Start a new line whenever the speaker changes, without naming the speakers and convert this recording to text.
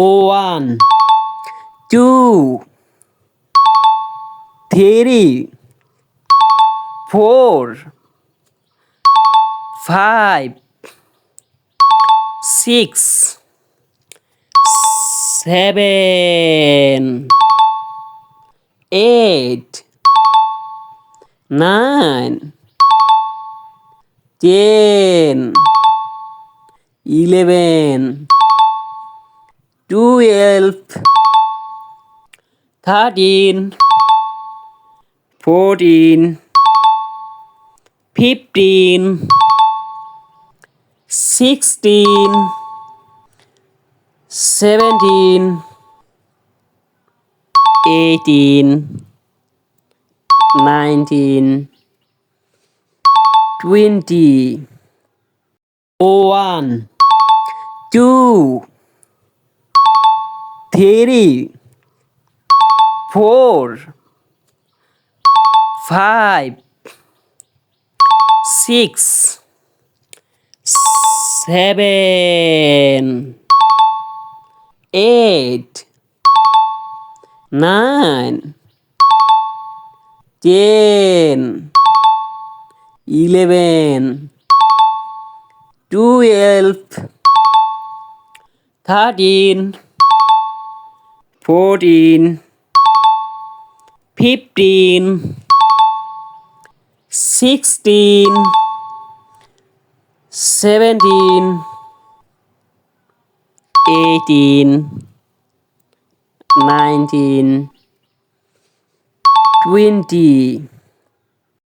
1, 2, 3, 4, 5, 6, 7, 8, 9, 10, 11, 12, 13, 14, 15, 16, 17, 18, 19, 20. 1, 2, 3, 4, 5, 6, 7, 8, 9, 10, 11, 12, 13, 14, 15, 16, 17, 18, 19, 20.